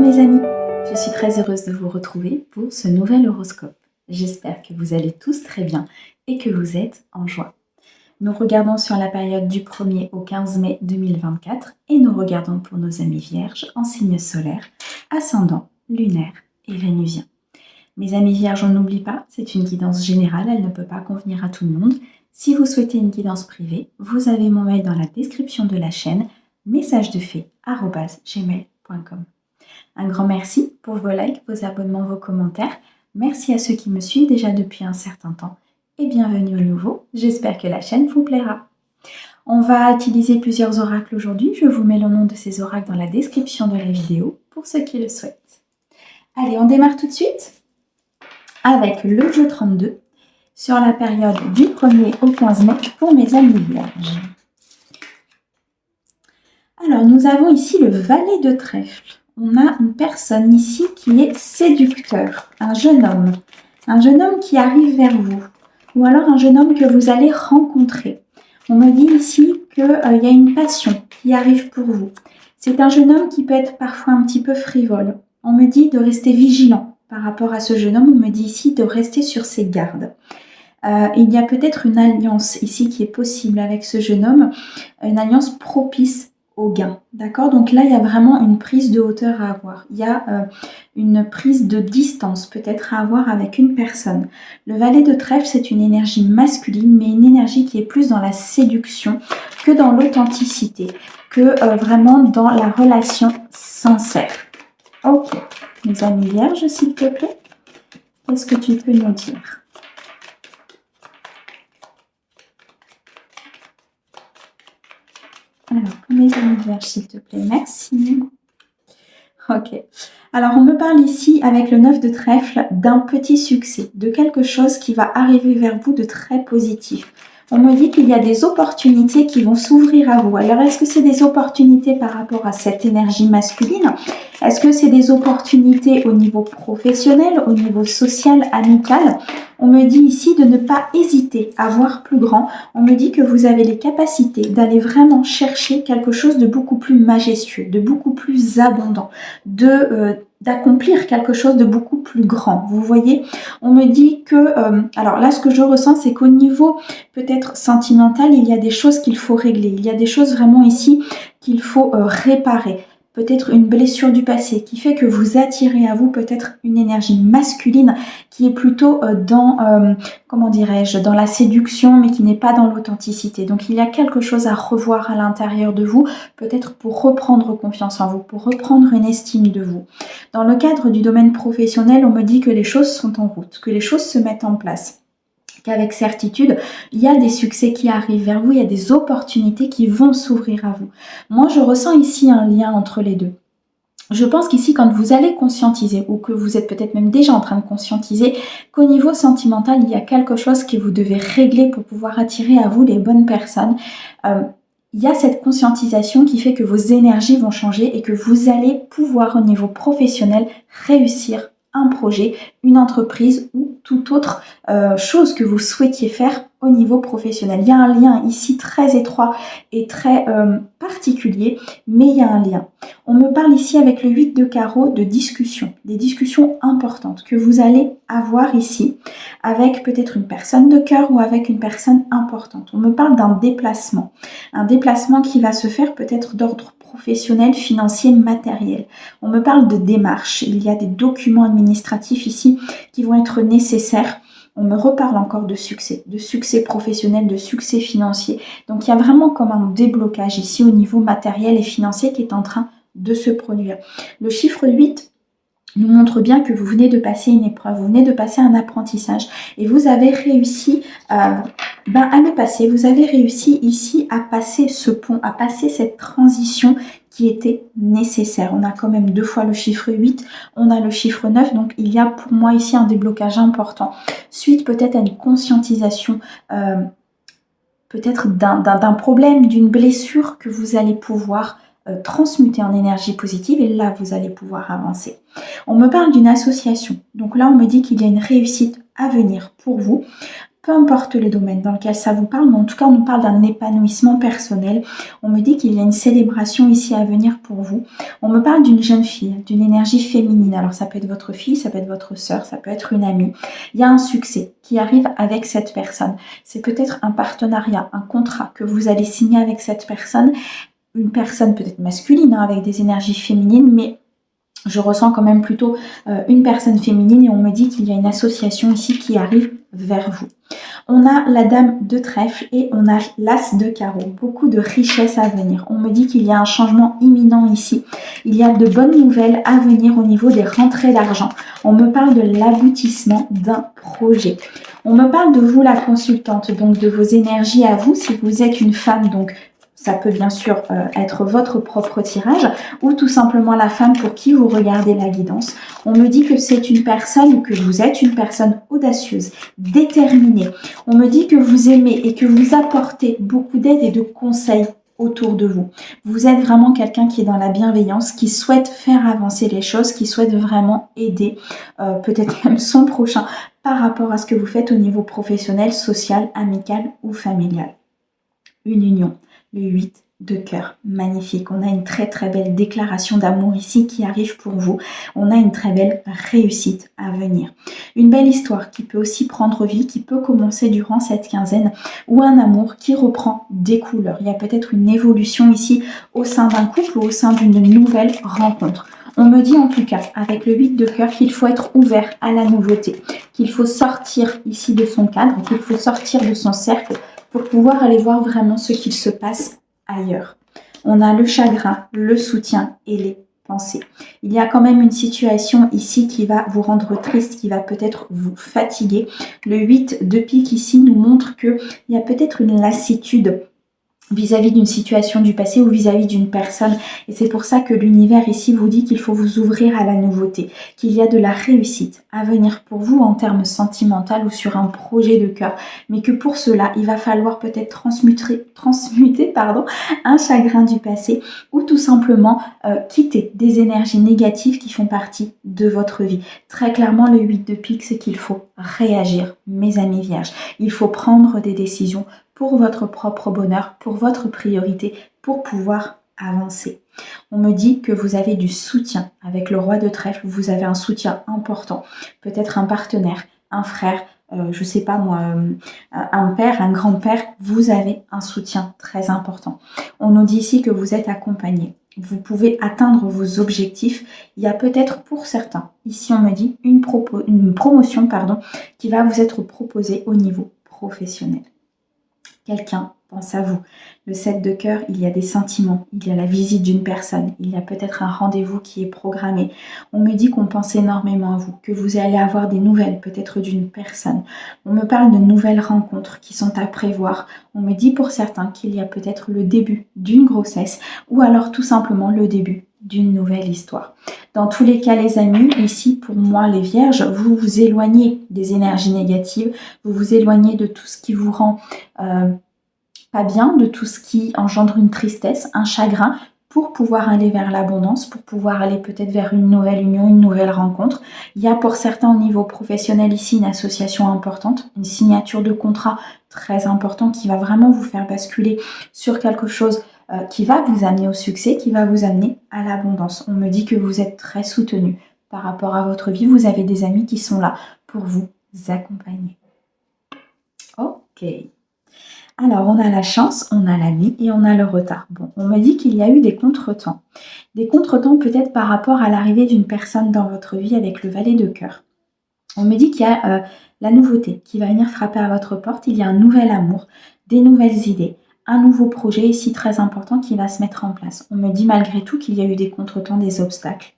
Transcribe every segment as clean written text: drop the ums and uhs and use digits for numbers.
mes amis, je suis très heureuse de vous retrouver pour ce nouvel horoscope. J'espère que vous allez tous très bien et que vous êtes en joie. Nous regardons sur la période du 1er au 15 mai 2024 et nous regardons pour nos amis vierges en signe solaire, ascendant, lunaire et vénusien. Mes amis vierges, on n'oublie pas, c'est une guidance générale, elle ne peut pas convenir à tout le monde. Si vous souhaitez une guidance privée, vous avez mon mail dans la description de la chaîne, messagesdefée@gmail.com. Un grand merci pour vos likes, vos abonnements, vos commentaires. Merci à ceux qui me suivent déjà depuis un certain temps. Et bienvenue aux nouveaux. J'espère que la chaîne vous plaira. On va utiliser plusieurs oracles aujourd'hui. Je vous mets le nom de ces oracles dans la description de la vidéo pour ceux qui le souhaitent. Allez, on démarre tout de suite avec le jeu 32 sur la période du 1er au 15 mai pour mes amis vierges. Alors, nous avons ici le valet de trèfle. On a une personne ici qui est séducteur, un jeune homme qui arrive vers vous, ou alors un jeune homme que vous allez rencontrer. On me dit ici qu'il y a une passion qui arrive pour vous. C'est un jeune homme qui peut être parfois un petit peu frivole. On me dit de rester vigilant par rapport à ce jeune homme. On me dit ici de rester sur ses gardes. Il y a peut-être une alliance ici qui est possible avec ce jeune homme, une alliance propice au gain, d'accord? Donc là, il y a vraiment une prise de hauteur à avoir. Il y a une prise de distance peut-être à avoir avec une personne. Le valet de trèfle, c'est une énergie masculine, mais une énergie qui est plus dans la séduction que dans l'authenticité, que vraiment dans la relation sincère. Ok, mes amis vierges, s'il te plaît, qu'est-ce que tu peux nous dire? Alors, pour mes amis vierges, s'il te plaît, merci. Ok. Alors, on me parle ici, avec le 9 de trèfle, d'un petit succès, de quelque chose qui va arriver vers vous de très positif. On me dit qu'il y a des opportunités qui vont s'ouvrir à vous. Alors, est-ce que c'est des opportunités par rapport à cette énergie masculine? Est-ce que c'est des opportunités au niveau professionnel, au niveau social, amical? On me dit ici de ne pas hésiter à voir plus grand. On me dit que vous avez les capacités d'aller vraiment chercher quelque chose de beaucoup plus majestueux, de beaucoup plus abondant, d'accomplir quelque chose de beaucoup plus grand. Vous voyez, on me dit que, alors là, ce que je ressens, c'est qu'au niveau peut-être sentimental, il y a des choses qu'il faut régler. Il y a des choses vraiment ici qu'il faut réparer. Peut-être une blessure du passé qui fait que vous attirez à vous peut-être une énergie masculine qui est plutôt comment dirais-je, dans la séduction, mais qui n'est pas dans l'authenticité. Donc il y a quelque chose à revoir à l'intérieur de vous, peut-être pour reprendre confiance en vous, pour reprendre une estime de vous. Dans le cadre du domaine professionnel, on me dit que les choses sont en route, que les choses se mettent en place. Qu'avec certitude, il y a des succès qui arrivent vers vous, il y a des opportunités qui vont s'ouvrir à vous. Moi, je ressens ici un lien entre les deux. Je pense qu'ici, quand vous allez conscientiser, ou que vous êtes peut-être même déjà en train de conscientiser, qu'au niveau sentimental, il y a quelque chose que vous devez régler pour pouvoir attirer à vous les bonnes personnes. Il y a cette conscientisation qui fait que vos énergies vont changer et que vous allez pouvoir, au niveau professionnel, réussir un projet, une entreprise ou toute autre chose que vous souhaitiez faire au niveau professionnel. Il y a un lien ici très étroit et très particulier, mais il y a un lien. On me parle ici avec le 8 de carreau de discussions, des discussions importantes que vous allez avoir ici avec peut-être une personne de cœur ou avec une personne importante. On me parle d'un déplacement, un déplacement qui va se faire peut-être d'ordre professionnel, financier, matériel. On me parle de démarches. Il y a des documents administratifs ici qui vont être nécessaires. On me reparle encore de succès professionnel, de succès financier. Donc il y a vraiment comme un déblocage ici au niveau matériel et financier qui est en train de se produire. Le chiffre 8 nous montre bien que vous venez de passer une épreuve, vous venez de passer un apprentissage et vous avez réussi à le passer. Vous avez réussi ici à passer ce pont, à passer cette transition qui était nécessaire. On a quand même 2 fois le chiffre 8, on a le chiffre 9, donc il y a pour moi ici un déblocage important. Suite peut-être à une conscientisation peut-être d'un problème, d'une blessure que vous allez pouvoir transmuter en énergie positive et là vous allez pouvoir avancer. On me parle d'une association, donc là on me dit qu'il y a une réussite à venir pour vous. peu importe le domaine dans lequel ça vous parle, mais en tout cas, on nous parle d'un épanouissement personnel. On me dit qu'il y a une célébration ici à venir pour vous. On me parle d'une jeune fille, d'une énergie féminine. Alors, ça peut être votre fille, ça peut être votre sœur, ça peut être une amie. Il y a un succès qui arrive avec cette personne. C'est peut-être un partenariat, un contrat que vous allez signer avec cette personne. Une personne peut-être masculine, hein, avec des énergies féminines, mais je ressens quand même plutôt une personne féminine et on me dit qu'il y a une association ici qui arrive vers vous. On a la dame de trèfle et on a l'as de carreau. Beaucoup de richesses à venir. On me dit qu'il y a un changement imminent ici. Il y a de bonnes nouvelles à venir au niveau des rentrées d'argent. On me parle de l'aboutissement d'un projet. On me parle de vous, la consultante, donc de vos énergies à vous. Si vous êtes une femme, donc ça peut bien sûr être votre propre tirage ou tout simplement la femme pour qui vous regardez la guidance. On me dit que c'est une personne ou que vous êtes une personne audacieuse, déterminée. On me dit que vous aimez et que vous apportez beaucoup d'aide et de conseils autour de vous. Vous êtes vraiment quelqu'un qui est dans la bienveillance, qui souhaite faire avancer les choses, qui souhaite vraiment aider peut-être même son prochain par rapport à ce que vous faites au niveau professionnel, social, amical ou familial. Une union. Le 8 de cœur, magnifique. On a une très très belle déclaration d'amour ici qui arrive pour vous. On a une très belle réussite à venir. Une belle histoire qui peut aussi prendre vie, qui peut commencer durant cette quinzaine ou un amour qui reprend des couleurs. Il y a peut-être une évolution ici au sein d'un couple ou au sein d'une nouvelle rencontre. On me dit en tout cas, avec le 8 de cœur, qu'il faut être ouvert à la nouveauté, qu'il faut sortir ici de son cadre, qu'il faut sortir de son cercle pour pouvoir aller voir vraiment ce qu'il se passe ailleurs. On a le chagrin, le soutien et les pensées. Il y a quand même une situation ici qui va vous rendre triste, qui va peut-être vous fatiguer. Le 8 de pique ici nous montre qu'il y a peut-être une lassitude vis-à-vis d'une situation du passé ou vis-à-vis d'une personne. Et c'est pour ça que l'univers ici vous dit qu'il faut vous ouvrir à la nouveauté, qu'il y a de la réussite à venir pour vous en termes sentimentaux ou sur un projet de cœur. Mais que pour cela, il va falloir peut-être transmuter un chagrin du passé ou tout simplement quitter des énergies négatives qui font partie de votre vie. Très clairement, le 8 de pique, c'est qu'il faut réagir, mes amis vierges. Il faut prendre des décisions pour votre propre bonheur, pour votre priorité, pour pouvoir avancer. On me dit que vous avez du soutien avec le roi de trèfle, vous avez un soutien important, peut-être un partenaire, un frère, je sais pas moi, un père, un grand-père, vous avez un soutien très important. On nous dit ici que vous êtes accompagné. Vous pouvez atteindre vos objectifs. Il y a peut-être pour certains, ici on me dit, une promotion qui va vous être proposée au niveau professionnel. Quelqu'un pense à vous. Le 7 de cœur, il y a des sentiments, il y a la visite d'une personne, il y a peut-être un rendez-vous qui est programmé. On me dit qu'on pense énormément à vous, que vous allez avoir des nouvelles peut-être d'une personne. On me parle de nouvelles rencontres qui sont à prévoir. On me dit pour certains qu'il y a peut-être le début d'une grossesse ou alors tout simplement le début d'une nouvelle histoire. Dans tous les cas, les amis, ici, pour moi, les vierges, vous vous éloignez des énergies négatives, vous vous éloignez de tout ce qui vous rend pas bien, de tout ce qui engendre une tristesse, un chagrin, pour pouvoir aller vers l'abondance, pour pouvoir aller peut-être vers une nouvelle union, une nouvelle rencontre. Il y a pour certains au niveau professionnel ici une association importante, une signature de contrat très important qui va vraiment vous faire basculer sur quelque chose qui va vous amener au succès, qui va vous amener à l'abondance. On me dit que vous êtes très soutenu par rapport à votre vie. Vous avez des amis qui sont là pour vous accompagner. Ok. Alors, on a la chance, on a l'ami et on a le retard. Bon, on me dit qu'il y a eu des contretemps. Des contretemps peut-être par rapport à l'arrivée d'une personne dans votre vie avec le valet de cœur. On me dit qu'il y a la nouveauté qui va venir frapper à votre porte. Il y a un nouvel amour, des nouvelles idées, un nouveau projet ici très important qui va se mettre en place. On me dit malgré tout qu'il y a eu des contretemps, des obstacles.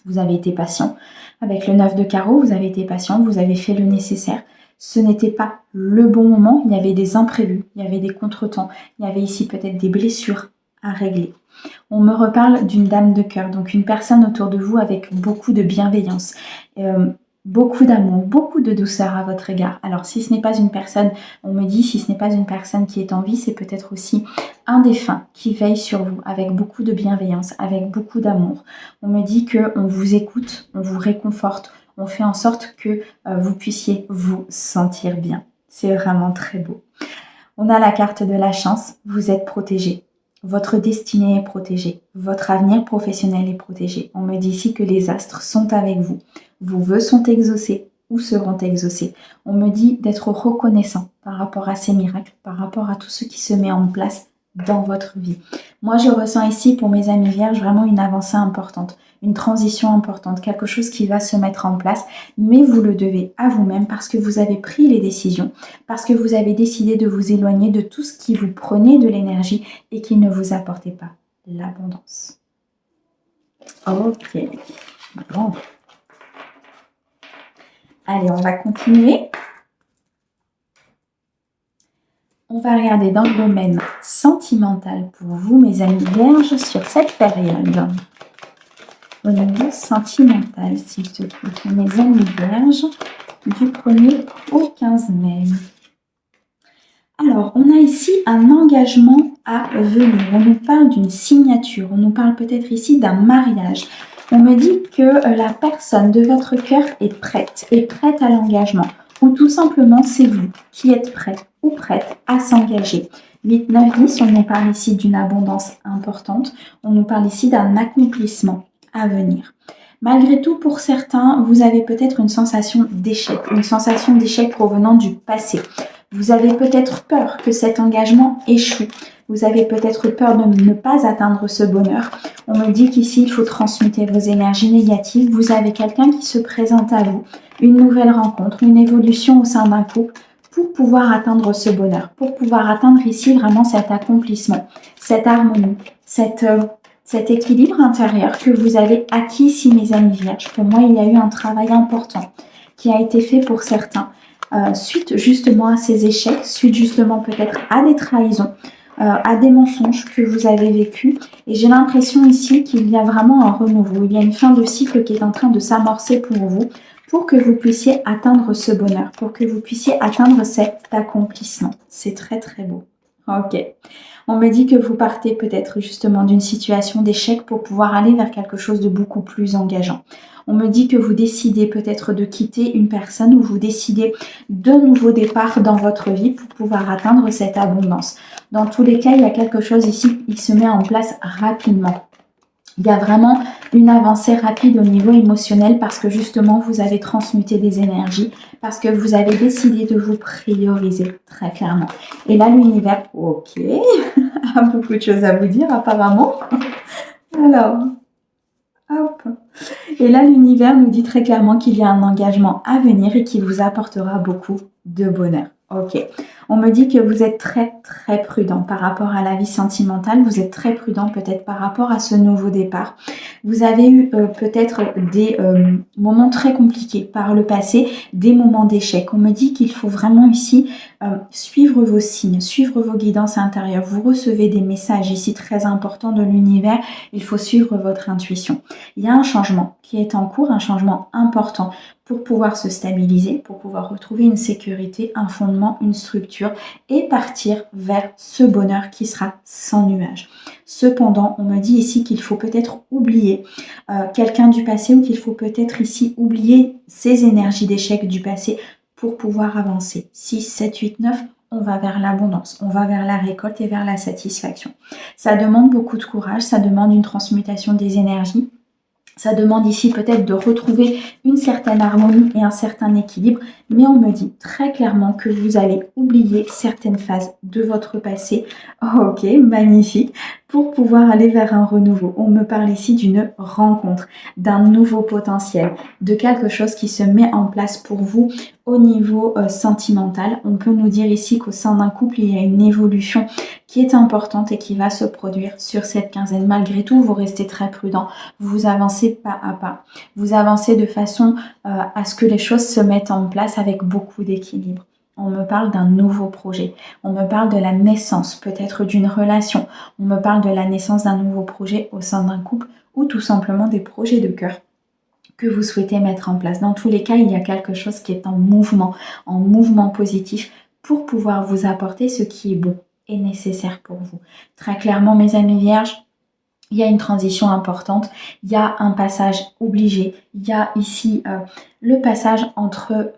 Vous avez été patient. Avec le 9 de carreau, vous avez été patient, vous avez fait le nécessaire. Ce n'était pas le bon moment, il y avait des imprévus, il y avait des contretemps, il y avait ici peut-être des blessures à régler. On me reparle d'une dame de cœur, donc une personne autour de vous avec beaucoup de bienveillance, beaucoup d'amour, beaucoup de douceur à votre égard. Alors si ce n'est pas une personne, on me dit si ce n'est pas une personne qui est en vie, c'est peut-être aussi un défunt qui veille sur vous avec beaucoup de bienveillance, avec beaucoup d'amour. On me dit qu'on vous écoute, on vous réconforte, on fait en sorte que vous puissiez vous sentir bien. C'est vraiment très beau. On a la carte de la chance, vous êtes protégé. Votre destinée est protégée. Votre avenir professionnel est protégé. On me dit ici que les astres sont avec vous. Vos vœux sont exaucés ou seront exaucés. On me dit d'être reconnaissant par rapport à ces miracles, par rapport à tout ce qui se met en place dans votre vie. Moi, je ressens ici pour mes amis vierges vraiment une avancée importante, une transition importante, quelque chose qui va se mettre en place, mais vous le devez à vous-même parce que vous avez pris les décisions, parce que vous avez décidé de vous éloigner de tout ce qui vous prenait de l'énergie et qui ne vous apportait pas l'abondance. Ok, bon. Allez, on va continuer. On va regarder dans le domaine sentimental pour vous, mes amis vierges, sur cette période. Au niveau sentimental, s'il te plaît, pour mes amis vierges, du 1er au 15 mai. Alors, on a ici un engagement à venir. On nous parle d'une signature. On nous parle peut-être ici d'un mariage. On me dit que la personne de votre cœur est prête à l'engagement. Ou tout simplement, c'est vous qui êtes prêt ou prête à s'engager. 8, 9, 10, on nous parle ici d'une abondance importante. On nous parle ici d'un accomplissement à venir. Malgré tout, pour certains, vous avez peut-être une sensation d'échec provenant du passé. Vous avez peut-être peur que cet engagement échoue. Vous avez peut-être peur de ne pas atteindre ce bonheur. On me dit qu'ici, il faut transmuter vos énergies négatives. Vous avez quelqu'un qui se présente à vous, une nouvelle rencontre, une évolution au sein d'un couple pour pouvoir atteindre ce bonheur, pour pouvoir atteindre ici vraiment cet accomplissement, cette harmonie, cet équilibre intérieur que vous avez acquis ici, mes amis vierges. Pour moi, il y a eu un travail important qui a été fait pour certains. Suite justement à ces échecs, suite justement peut-être à des trahisons, à des mensonges que vous avez vécus. Et j'ai l'impression ici qu'il y a vraiment un renouveau. Il y a une fin de cycle qui est en train de s'amorcer pour vous, pour que vous puissiez atteindre ce bonheur, pour que vous puissiez atteindre cet accomplissement. C'est très très beau. Ok. On me dit que vous partez peut-être justement d'une situation d'échec pour pouvoir aller vers quelque chose de beaucoup plus engageant. On me dit que vous décidez peut-être de quitter une personne ou vous décidez de nouveaux départs dans votre vie pour pouvoir atteindre cette abondance. Dans tous les cas, il y a quelque chose ici qui se met en place rapidement. Il y a vraiment une avancée rapide au niveau émotionnel parce que justement, vous avez transmuté des énergies, parce que vous avez décidé de vous prioriser très clairement. Et là, l'univers, ok, a beaucoup de choses à vous dire apparemment. Alors, hop. Et là, l'univers nous dit très clairement qu'il y a un engagement à venir et qui vous apportera beaucoup de bonheur. Ok. On me dit que vous êtes très très prudent par rapport à la vie sentimentale. Vous êtes très prudent peut-être par rapport à ce nouveau départ. Vous avez eu peut-être des moments très compliqués par le passé, des moments d'échec. On me dit qu'il faut vraiment ici suivre vos signes, suivre vos guidances intérieures. Vous recevez des messages ici très importants de l'univers. Il faut suivre votre intuition. Il y a un changement qui est en cours, un changement important pour pouvoir se stabiliser, pour pouvoir retrouver une sécurité, un fondement, une structure et partir vers ce bonheur qui sera sans nuage. Cependant, on me dit ici qu'il faut peut-être oublier quelqu'un du passé ou qu'il faut peut-être ici oublier ces énergies d'échec du passé pour pouvoir avancer. 6, 7, 8, 9, on va vers l'abondance, on va vers la récolte et vers la satisfaction. Ça demande beaucoup de courage, ça demande une transmutation des énergies. Ça demande ici peut-être de retrouver une certaine harmonie et un certain équilibre, mais on me dit très clairement que vous allez oublier certaines phases de votre passé. Ok, magnifique, pour pouvoir aller vers un renouveau. On me parle ici d'une rencontre, d'un nouveau potentiel, de quelque chose qui se met en place pour vous au niveau sentimental. On peut nous dire ici qu'au sein d'un couple, il y a une évolution qui est importante et qui va se produire sur cette quinzaine. Malgré tout, vous restez très prudent, vous avancez pas à pas. Vous avancez de façon à ce que les choses se mettent en place avec beaucoup d'équilibre. On me parle d'un nouveau projet. On me parle de la naissance, peut-être d'une relation. On me parle de la naissance d'un nouveau projet au sein d'un couple ou tout simplement des projets de cœur que vous souhaitez mettre en place. Dans tous les cas, il y a quelque chose qui est en mouvement positif pour pouvoir vous apporter ce qui est bon et nécessaire pour vous. Très clairement, mes amis vierges, il y a une transition importante, il y a un passage obligé, il y a ici le passage entre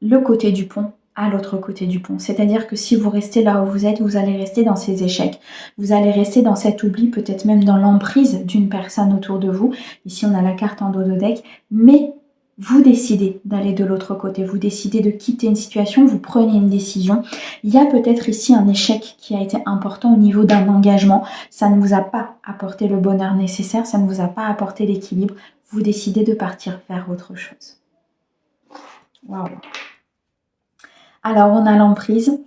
le côté du pont à l'autre côté du pont. C'est-à-dire que si vous restez là où vous êtes, vous allez rester dans ces échecs. Vous allez rester dans cet oubli, peut-être même dans l'emprise d'une personne autour de vous. Ici, on a la carte en dos de deck. Mais vous décidez d'aller de l'autre côté. Vous décidez de quitter une situation. Vous prenez une décision. Il y a peut-être ici un échec qui a été important au niveau d'un engagement. Ça ne vous a pas apporté le bonheur nécessaire. Ça ne vous a pas apporté l'équilibre. Vous décidez de partir vers autre chose. Waouh! Alors, on a l'emprise,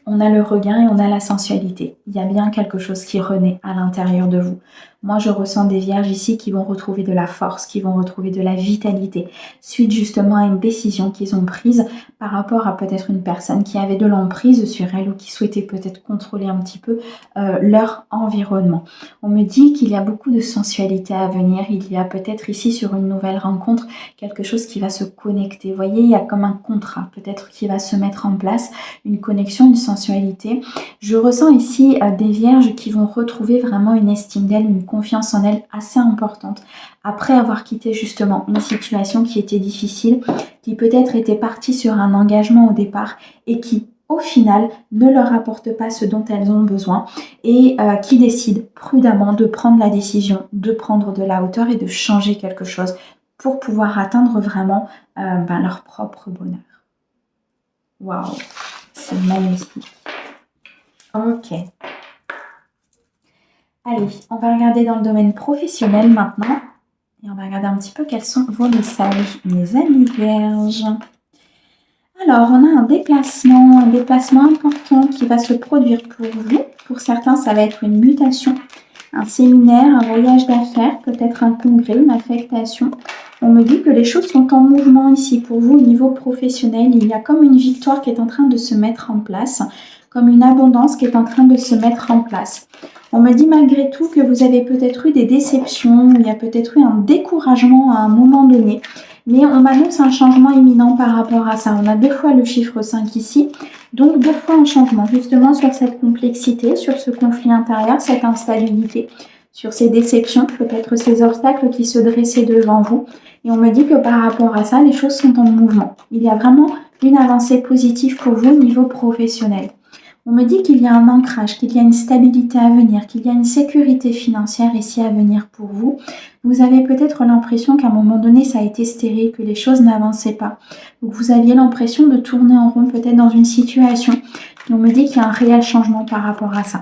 on a le regain et on a la sensualité. Il y a bien quelque chose qui renaît à l'intérieur de vous. Moi, je ressens des vierges ici qui vont retrouver de la force, qui vont retrouver de la vitalité, suite justement à une décision qu'ils ont prise par rapport à peut-être une personne qui avait de l'emprise sur elle ou qui souhaitait peut-être contrôler un petit peu leur environnement. On me dit qu'il y a beaucoup de sensualité à venir. Il y a peut-être ici sur une nouvelle rencontre quelque chose qui va se connecter. Vous voyez, il y a comme un contrat peut-être qui va se mettre en place, une connexion, une sensualité. Je ressens ici des vierges qui vont retrouver vraiment une estime d'elles, une confiance en elles assez importante après avoir quitté justement une situation qui était difficile, qui peut-être était partie sur un engagement au départ et qui au final ne leur apporte pas ce dont elles ont besoin et qui décident prudemment de prendre la décision, de prendre de la hauteur et de changer quelque chose pour pouvoir atteindre vraiment leur propre bonheur. Waouh, c'est magnifique. Ok. Allez, on va regarder dans le domaine professionnel maintenant. Et on va regarder un petit peu quels sont vos messages, mes amis vierges. Alors, on a un déplacement important qui va se produire pour vous. Pour certains, ça va être une mutation, un séminaire, un voyage d'affaires, peut-être un congrès, une affectation. On me dit que les choses sont en mouvement ici pour vous au niveau professionnel. Il y a comme une victoire qui est en train de se mettre en place, comme une abondance qui est en train de se mettre en place. On me dit malgré tout que vous avez peut-être eu des déceptions, il y a peut-être eu un découragement à un moment donné. Mais on m'annonce un changement imminent par rapport à ça. On a 2 fois le chiffre 5 ici, donc 2 fois un changement justement sur cette complexité, sur ce conflit intérieur, cette instabilité, sur ces déceptions, peut-être ces obstacles qui se dressaient devant vous. Et on me dit que par rapport à ça, les choses sont en mouvement. Il y a vraiment une avancée positive pour vous au niveau professionnel. On me dit qu'il y a un ancrage, qu'il y a une stabilité à venir, qu'il y a une sécurité financière ici à venir pour vous. Vous avez peut-être l'impression qu'à un moment donné, ça a été stérile, que les choses n'avançaient pas. Donc vous aviez l'impression de tourner en rond peut-être dans une situation. Et on me dit qu'il y a un réel changement par rapport à ça.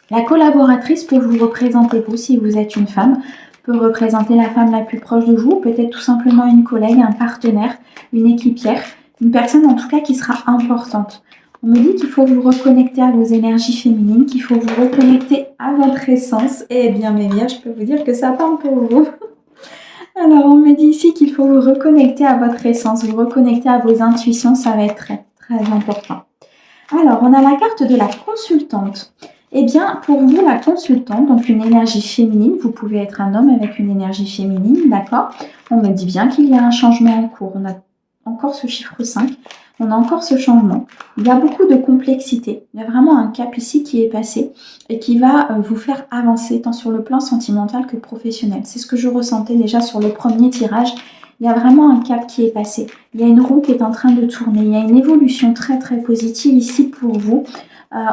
La collaboratrice peut vous représenter, vous, si vous êtes une femme, peut représenter la femme la plus proche de vous, peut-être tout simplement une collègue, un partenaire, une équipière, une personne en tout cas qui sera importante. On me dit qu'il faut vous reconnecter à vos énergies féminines, qu'il faut vous reconnecter à votre essence. Eh bien, mes vierges, je peux vous dire que ça parle pour vous. Alors, on me dit ici qu'il faut vous reconnecter à votre essence, vous reconnecter à vos intuitions. Ça va être très, très important. Alors, on a la carte de la consultante. Eh bien, pour vous, la consultante, donc une énergie féminine, vous pouvez être un homme avec une énergie féminine, d'accord? On me dit bien qu'il y a un changement en cours. On a encore ce chiffre 5. On a encore ce changement. Il y a beaucoup de complexité. Il y a vraiment un cap ici qui est passé et qui va vous faire avancer tant sur le plan sentimental que professionnel. C'est ce que je ressentais déjà sur le premier tirage. Il y a vraiment un cap qui est passé. Il y a une roue qui est en train de tourner. Il y a une évolution très très positive ici pour vous.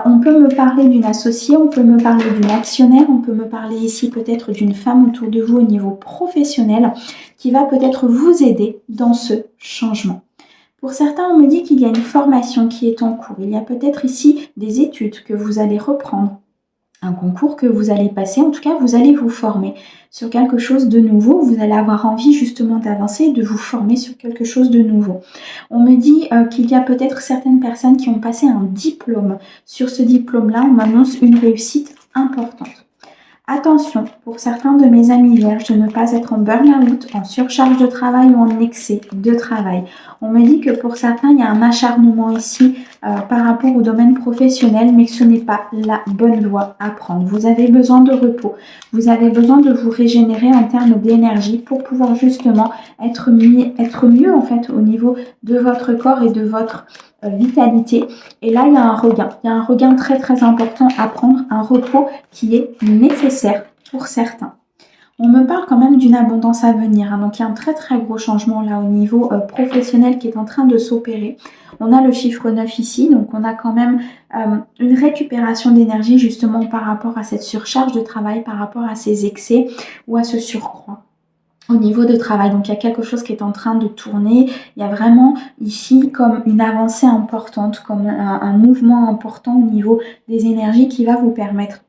On peut me parler d'une associée, on peut me parler d'une actionnaire, on peut me parler ici peut-être d'une femme autour de vous au niveau professionnel qui va peut-être vous aider dans ce changement. Pour certains, on me dit qu'il y a une formation qui est en cours. Il y a peut-être ici des études que vous allez reprendre, un concours que vous allez passer. En tout cas, vous allez vous former sur quelque chose de nouveau. Vous allez avoir envie justement d'avancer et de vous former sur quelque chose de nouveau. On me dit qu'il y a peut-être certaines personnes qui ont passé un diplôme. Sur ce diplôme-là, on m'annonce une réussite importante. Attention, pour certains de mes amis vierges, de ne pas être en burn-out, en surcharge de travail ou en excès de travail. On me dit que pour certains, il y a un acharnement ici par rapport au domaine professionnel, mais que ce n'est pas la bonne voie à prendre. Vous avez besoin de repos, vous avez besoin de vous régénérer en termes d'énergie pour pouvoir justement être mieux en fait au niveau de votre corps et de votre vitalité. Et là, il y a un regain très très important à prendre, un repos qui est nécessaire pour certains. On me parle quand même d'une abondance à venir, hein. Donc il y a un très très gros changement là au niveau professionnel qui est en train de s'opérer. On a le chiffre 9 ici, donc on a quand même une récupération d'énergie justement par rapport à cette surcharge de travail, par rapport à ces excès ou à ce surcroît au niveau de travail. Donc il y a quelque chose qui est en train de tourner. Il y a vraiment ici comme une avancée importante, comme un mouvement important au niveau des énergies qui va vous permettre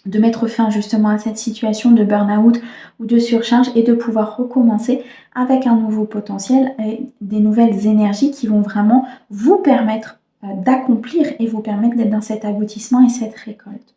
de mettre fin justement à cette situation de burn-out ou de surcharge et de pouvoir recommencer avec un nouveau potentiel et des nouvelles énergies qui vont vraiment vous permettre d'accomplir et vous permettre d'être dans cet aboutissement et cette récolte.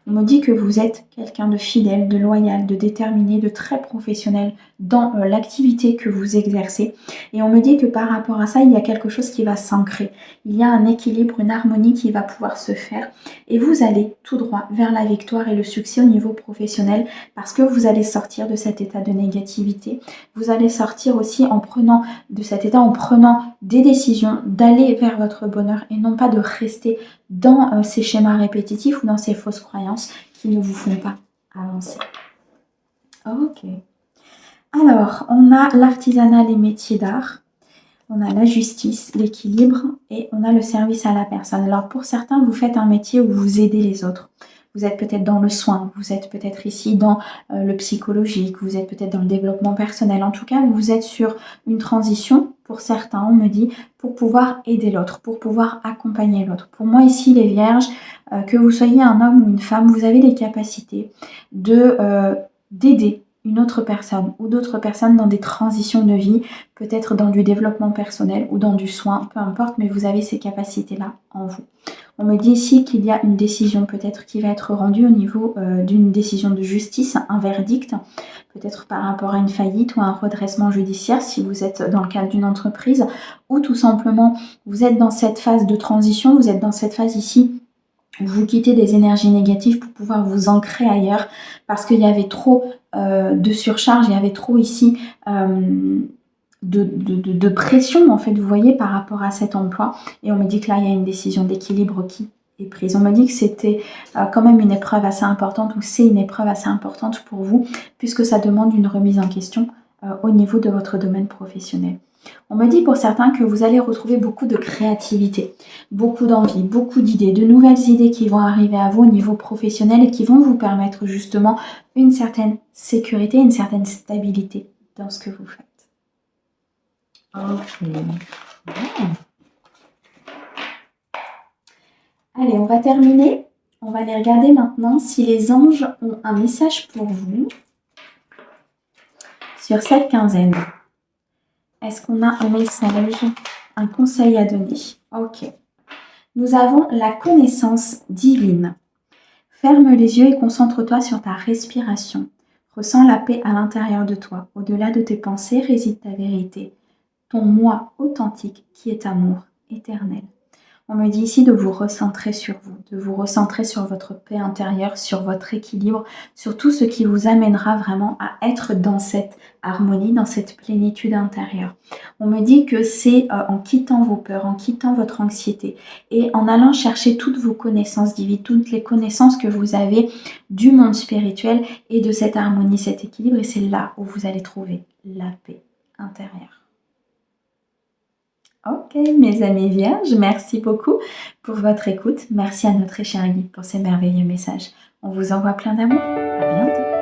On me dit que vous êtes quelqu'un de fidèle, de loyal, de déterminé, de très professionnel dans l'activité que vous exercez. Et on me dit que par rapport à ça, il y a quelque chose qui va s'ancrer. Il y a un équilibre, une harmonie qui va pouvoir se faire. Et vous allez tout droit vers la victoire et le succès au niveau professionnel parce que vous allez sortir de cet état de négativité. Vous allez sortir aussi en prenant de cet état, en prenant des décisions, d'aller vers votre bonheur et non pas de rester dans ces schémas répétitifs ou dans ces fausses croyances qui ne vous font pas avancer. Ok. Alors, on a l'artisanat, les métiers d'art, on a la justice, l'équilibre et on a le service à la personne. Alors, pour certains, vous faites un métier où vous aidez les autres. Vous êtes peut-être dans le soin, vous êtes peut-être ici dans le psychologique, vous êtes peut-être dans le développement personnel. En tout cas, vous êtes sur une transition, pour certains, on me dit, pour pouvoir aider l'autre, pour pouvoir accompagner l'autre. Pour moi, ici, les vierges, que vous soyez un homme ou une femme, vous avez les capacités d'aider une autre personne ou d'autres personnes dans des transitions de vie, peut-être dans du développement personnel ou dans du soin, peu importe, mais vous avez ces capacités-là en vous. On me dit ici qu'il y a une décision peut-être qui va être rendue au niveau d'une décision de justice, un verdict, peut-être par rapport à une faillite ou à un redressement judiciaire si vous êtes dans le cadre d'une entreprise ou tout simplement vous êtes dans cette phase de transition, vous êtes dans cette phase ici où vous quittez des énergies négatives pour pouvoir vous ancrer ailleurs parce qu'il y avait trop de surcharge, il y avait trop ici de pression, en fait, vous voyez, par rapport à cet emploi. Et on me dit que là, il y a une décision d'équilibre qui est prise. On me dit que c'était quand même une épreuve assez importante, ou c'est une épreuve assez importante pour vous, puisque ça demande une remise en question au niveau de votre domaine professionnel. On me dit pour certains que vous allez retrouver beaucoup de créativité, beaucoup d'envie, beaucoup d'idées, de nouvelles idées qui vont arriver à vous au niveau professionnel et qui vont vous permettre justement une certaine sécurité, une certaine stabilité dans ce que vous faites. Ok. Allez, on va terminer. On va aller regarder maintenant si les anges ont un message pour vous sur cette quinzaine. Est-ce qu'on a un message, un conseil à donner? Ok. Nous avons la connaissance divine. Ferme les yeux et concentre-toi sur ta respiration. Ressens la paix à l'intérieur de toi. Au-delà de tes pensées réside ta vérité. Ton moi authentique qui est amour éternel. On me dit ici de vous recentrer sur vous, de vous recentrer sur votre paix intérieure, sur votre équilibre, sur tout ce qui vous amènera vraiment à être dans cette harmonie, dans cette plénitude intérieure. On me dit que c'est en quittant vos peurs, en quittant votre anxiété et en allant chercher toutes vos connaissances divines, toutes les connaissances que vous avez du monde spirituel et de cette harmonie, cet équilibre. Et c'est là où vous allez trouver la paix intérieure. Ok, mes amis vierges, merci beaucoup pour votre écoute. Merci à notre cher guide pour ces merveilleux messages. On vous envoie plein d'amour. À bientôt.